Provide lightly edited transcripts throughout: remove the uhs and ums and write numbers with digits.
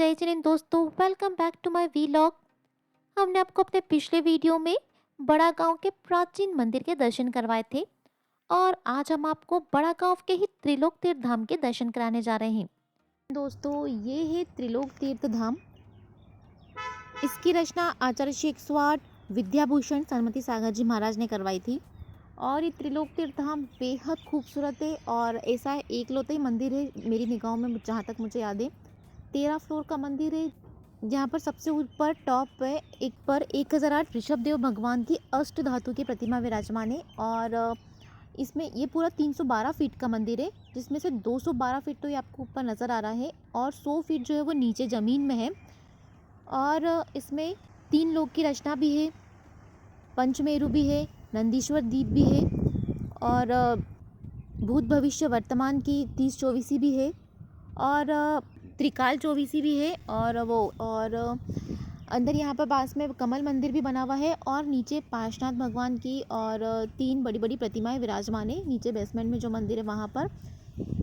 जय जिनेंद्र दोस्तों, welcome back to my vlog. हमने आपको अपने पिछले वीडियो में बड़ा गांव के प्राचीन मंदिर के दर्शन करवाए थे और आज हम आपको बड़ा गांव के ही त्रिलोक तीर्थ धाम के दर्शन कराने जा रहे हैं। दोस्तों, ये है त्रिलोक तीर्थ धाम। इसकी रचना आचार्य श्री 108 विद्याभूषण सन्मति सागर जी महाराज ने करवाई थी और ये त्रिलोक तीर्थ धाम बेहद खूबसूरत है और ऐसा एकलौता ही मंदिर है मेरी निगाहों में, जहाँ तक मुझे याद है। 13 फ्लोर का मंदिर है, जहाँ पर सबसे ऊपर टॉप पे एक पर 1008 ऋषभदेव भगवान की अष्ट धातु की प्रतिमा विराजमान है और इसमें ये पूरा 312 फीट का मंदिर है, जिसमें से 212 फीट तो ये आपको ऊपर नज़र आ रहा है और 100 फीट जो है वो नीचे ज़मीन में है। और इसमें 3 लोक की रचना भी है, पंचमेरु भी है, नंदीश्वर द्वीप भी है और भूत भविष्य वर्तमान की 30 चौबीसी भी है और त्रिकाल चौबीसी भी है और अंदर यहाँ पर पास में कमल मंदिर भी बना हुआ है और नीचे पार्श्वनाथ भगवान की और 3 बड़ी बड़ी प्रतिमाएं विराजमान है। नीचे बेसमेंट में जो मंदिर है वहाँ पर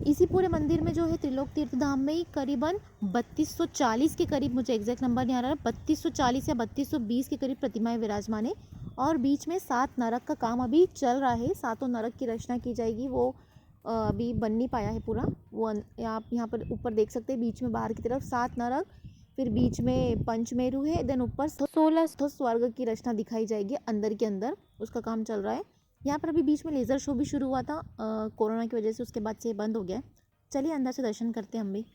इसी पूरे मंदिर में जो है त्रिलोक तीर्थ धाम में ही करीबन 3240 के करीब, मुझे एग्जैक्ट नंबर नहीं आ रहा, 3240 या 3220 के करीब प्रतिमाएं विराजमान है और बीच में 7 नरक का काम अभी चल रहा है। 7 नरक की रचना की जाएगी, वो अभी बन नहीं पाया है पूरा। वो आप यहाँ पर ऊपर देख सकते हैं, बीच में बाहर की तरफ 7 नरक, फिर बीच में पंचमेरु है, देन ऊपर 16 स्वर्ग की रचना दिखाई जाएगी अंदर के अंदर, उसका काम चल रहा है। यहाँ पर अभी बीच में लेज़र शो भी शुरू हुआ था कोरोना की वजह से, उसके बाद से बंद हो गया है। चलिए अंदर से दर्शन करते हैं हम भी।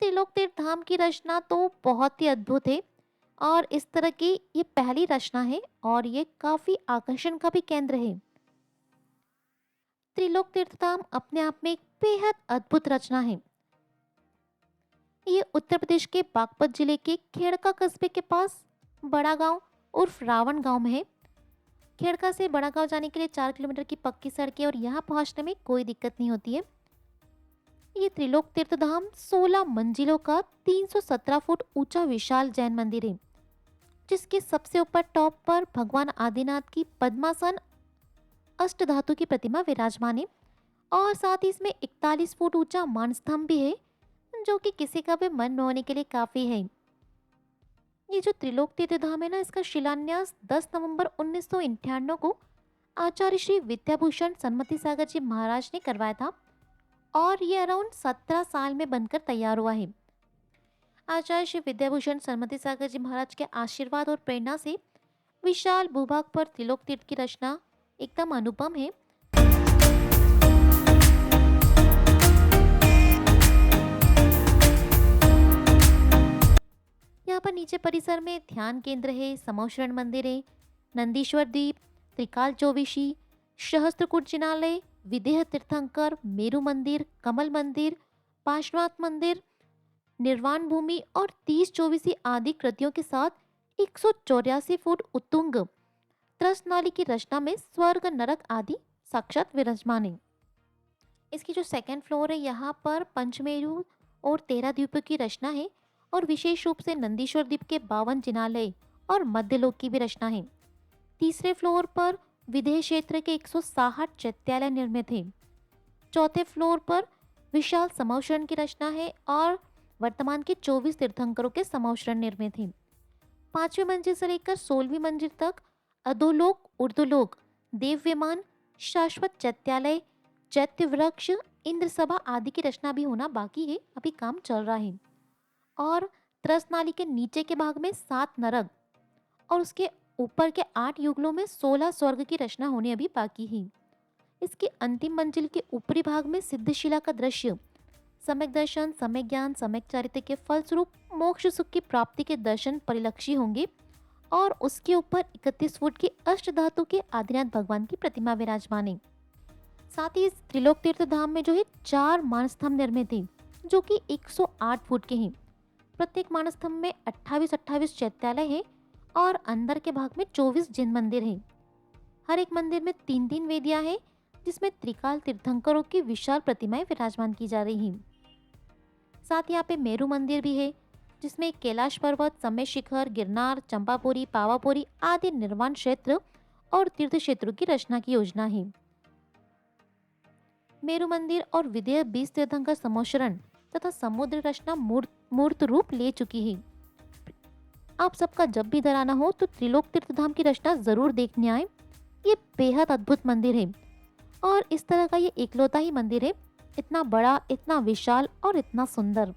त्रिलोक तीर्थ धाम की रचना तो बहुत ही अद्भुत है और इस तरह की ये पहली रचना है और ये काफी आकर्षण का भी केंद्र है। त्रिलोक तीर्थ धाम अपने आप में एक बेहद अद्भुत रचना है। ये उत्तर प्रदेश के बागपत जिले के खेड़का कस्बे के पास बड़ा गांव उर्फ रावण गांव में है। खेड़का से बड़ा गांव जाने के लिए 4 किलोमीटर की पक्की सड़क है और यहाँ पहुंचने में कोई दिक्कत नहीं होती है। ये त्रिलोक तीर्थ धाम 16 मंजिलों का 317 फुट ऊंचा विशाल जैन मंदिर है, जिसके सबसे ऊपर टॉप पर भगवान आदिनाथ की पद्मासन अष्ट धातु की प्रतिमा विराजमान है और साथ ही इसमें 41 फुट ऊंचा मानस्तंभ भी है, जो कि किसी का भी मन मोहने के लिए काफी है। ये जो त्रिलोक तीर्थ धाम है ना, इसका शिलान्यास 10 नवंबर 1998 को आचार्य श्री विद्याभूषण सन्मति सागर जी महाराज ने करवाया था और ये अराउंड 17 साल में बनकर तैयार हुआ है। आचार्य श्री विद्याभूषण सन्मति सागर जी महाराज के आशीर्वाद और प्रेरणा से विशाल भूभाग पर त्रिलोक तीर्थ की रचना एकदम अनुपम है। यहाँ पर नीचे परिसर में ध्यान केंद्र है, समोशरण मंदिर है, नंदीश्वर द्वीप, त्रिकाल चौबीसी, सहस्त्रकूट जिनालय, विदेह तीर्थंकर, मेरु मंदिर, कमल मंदिर, पार्श्वनाथ मंदिर, निर्वाण भूमि और 30 चौबीसी आदि कृतियों के साथ 184 फुट उत्तुंग त्रस्त की रचना में स्वर्ग नरक आदि साक्षात विराजमान है। इसकी जो सेकंड फ्लोर है, यहाँ पर पंचमेरु और 13 द्वीपों की रचना है और विशेष रूप से नंदीश्वर द्वीप के 52 जिनालय और मध्यलोक की भी रचना है। तीसरे फ्लोर पर विदेह क्षेत्र के 160 चैत्यालय निर्मित है। चौथे फ्लोर पर विशाल समोशरण की रचना है और वर्तमान के 24 तीर्थंकरों के समोशरण निर्मित है। 5वीं मंजिल से लेकर 16वीं मंजिल तक अधोलोक, ऊर्ध्वलोक, देव विमान, शाश्वत चैत्यालय, चैत्य वृक्ष, इंद्र सभा आदि की रचना भी होना बाकी है, अभी काम चल रहा है। और त्रस्त नाली के नीचे के भाग में 7 नरक और उसके ऊपर के 8 युगलों में 16 स्वर्ग की रचना होने अभी बाकी है। इसकी अंतिम मंजिल के ऊपरी भाग में सिद्धशिला का दृश्य सम्यक दर्शन, सम्यक ज्ञान, सम्यक चारित्र्य के फलस्वरूप मोक्ष सुख की प्राप्ति के दर्शन परिलक्षी होंगे और उसके ऊपर 31 फुट की अष्ट धातु के आदिनाथ भगवान की प्रतिमा विराजमान है। साथ ही इस त्रिलोक तीर्थ धाम में जो है 4 मानस्तंभ निर्मित है, जो कि 108 फुट के हैं। प्रत्येक मानस्तंभ में 28-28 चैत्यालय है और अंदर के भाग में 24 जिन मंदिर हैं। हर एक मंदिर में 3-3 वेदियां हैं, जिसमें त्रिकाल तीर्थंकरों की विशाल प्रतिमाएं विराजमान की जा रही हैं। साथ ही यहाँ पे मेरू मंदिर भी है, जिसमें कैलाश पर्वत, समय शिखर, गिरनार, चंपापुरी, पावापुरी आदि निर्माण क्षेत्र और तीर्थ क्षेत्रों की रचना की योजना है। मेरू मंदिर और विदेह 20 तीर्थंकर समोशरण तथा समुद्र रचना मूर्त रूप ले चुकी है। आप सबका जब भी दराना हो तो त्रिलोक तीर्थधाम की रचना जरूर देखने आए। ये बेहद अद्भुत मंदिर है और इस तरह का ये इकलौता ही मंदिर है, इतना बड़ा, इतना विशाल और इतना सुंदर।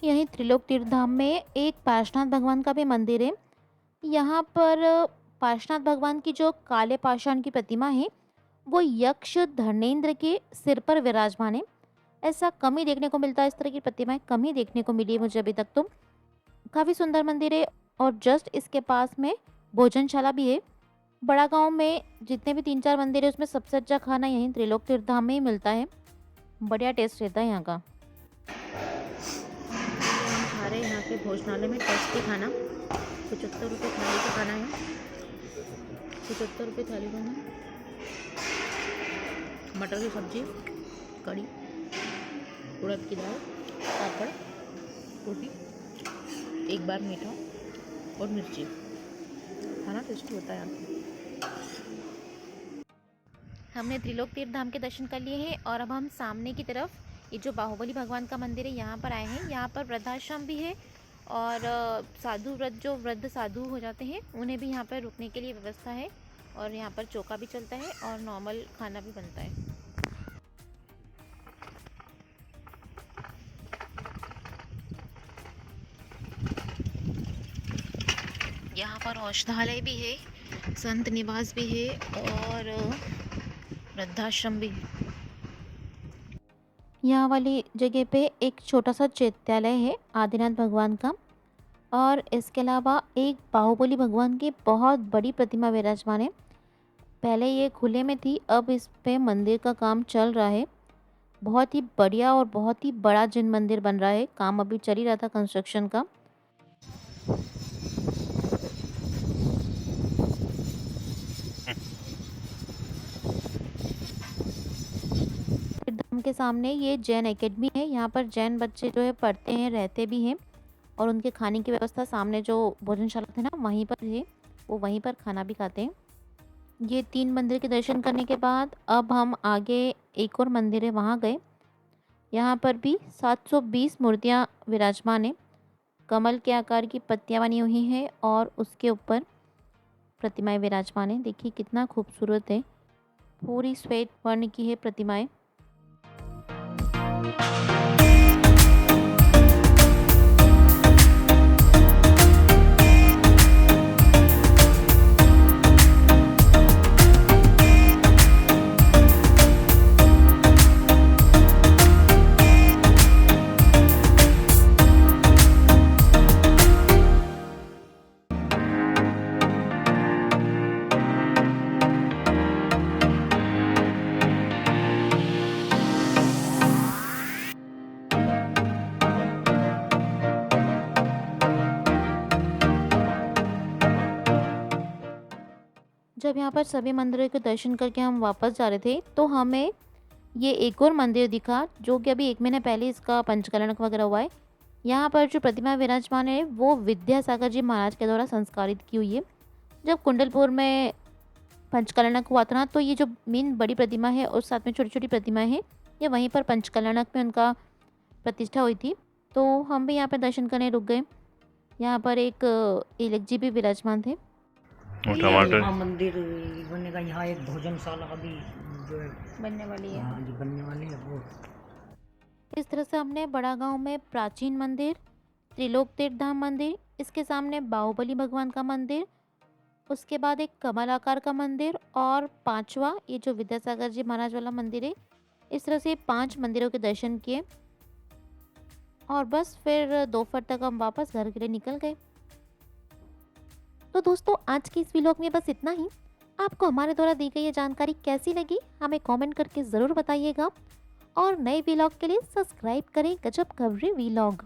यहीं त्रिलोक तीर्थधाम में एक पार्श्वनाथ भगवान का भी मंदिर है। यहाँ पर पार्श्वनाथ भगवान की जो काले पाषाण की प्रतिमा है वो यक्ष धर्मेंद्र के सिर पर विराजमान है। ऐसा कम ही देखने को मिलता है, इस तरह की प्रतिमाएं कम ही देखने को मिली है मुझे अभी तक। तो काफ़ी सुंदर मंदिर है और जस्ट इसके पास में भोजनशाला भी है। बड़ा गांव में जितने भी 3-4 मंदिर है उसमें सबसे अच्छा खाना यहीं त्रिलोक तीर्थधाम में ही मिलता है। बढ़िया टेस्ट रहता है यहाँ का। हम खा रहे हैं यहाँ के भोजनालय में टेस्टी खाना। 75 रुपये थाली का खाना है। 75 रुपये थाली का है। मटर की सब्जी, कड़ी, उड़द की दाल, पापड़, रोटी, एक बार मीठा और मिर्ची। खाना टेस्टी होता है यहाँ पे। हमने त्रिलोक तीर्थधाम के दर्शन कर लिए हैं और अब हम सामने की तरफ ये जो बाहुबली भगवान का मंदिर है यहाँ पर आए हैं। यहाँ पर वृद्धाश्रम भी है और साधु व्रत जो वृद्ध साधु हो जाते हैं उन्हें भी यहाँ पर रुकने के लिए व्यवस्था है और यहाँ पर चौका भी चलता है और नॉर्मल खाना भी बनता है। यहाँ पर औषधालय भी है, संत निवास भी है और वृद्धाश्रम भी। यहाँ वाली जगह पे एक छोटा सा चैत्यालय है आदिनाथ भगवान का और इसके अलावा एक बाहुबली भगवान की बहुत बड़ी प्रतिमा विराजमान है। पहले ये खुले में थी, अब इस पे मंदिर का काम चल रहा है। बहुत ही बढ़िया और बहुत ही बड़ा जिन मंदिर बन रहा है। काम अभी चल ही रहा था कंस्ट्रक्शन का। धाम के सामने ये जैन एकेडमी है। यहाँ पर जैन बच्चे जो है पढ़ते हैं, रहते भी हैं और उनके खाने की व्यवस्था सामने जो भोजनशाला थे ना वहीं पर है, वो वहीं पर खाना भी खाते हैं। ये 3 मंदिर के दर्शन करने के बाद अब हम आगे एक और मंदिर है वहाँ गए। यहाँ पर भी 720 मूर्तियाँ विराजमान है। कमल के आकार की पत्तियाँ बनी हुई हैं और उसके ऊपर प्रतिमाएं विराजमान है। देखिए कितना खूबसूरत है, पूरी श्वेत वर्ण की है प्रतिमाएं। जब यहाँ पर सभी मंदिरों के दर्शन करके हम वापस जा रहे थे तो हमें ये एक और मंदिर दिखा जो कि अभी 1 महीने पहले इसका पंचकलण वगैरह हुआ है। यहाँ पर जो प्रतिमा विराजमान है वो विद्यासागर जी महाराज के द्वारा संस्कारित की हुई है। जब कुंडलपुर में पंचकलणक हुआ था ना तो ये जो मेन बड़ी प्रतिमा है और साथ में छोटी छोटी प्रतिमाएं हैं ये वहीं पर पंचकलणक में उनका प्रतिष्ठा हुई थी। तो हम भी यहाँ पर दर्शन करने रुक गए। यहाँ पर एक इलक जी भी विराजमान थे। टमाटर मंदिर बनेगा। यहाँ एक भोजनशाला अभी जो है बनने वाली है। हाँ जी बनने वाली है वो। इस तरह से हमने बड़ा गांव में प्राचीन मंदिर, त्रिलोक तीर्थधाम मंदिर, इसके सामने बाहुबली भगवान का मंदिर, उसके बाद एक कमल आकार का मंदिर और 5वां ये जो विद्यासागर जी महाराज वाला मंदिर है, इस तरह से 5 मंदिरों के दर्शन किए और बस फिर दोपहर तक हम वापस घर के लिए निकल गए। तो दोस्तों आज की इस व्लॉग में बस इतना ही। आपको हमारे द्वारा दी गई ये जानकारी कैसी लगी हमें कमेंट करके ज़रूर बताइएगा और नए व्लॉग के लिए सब्सक्राइब करें गजब खबरें व्लॉग।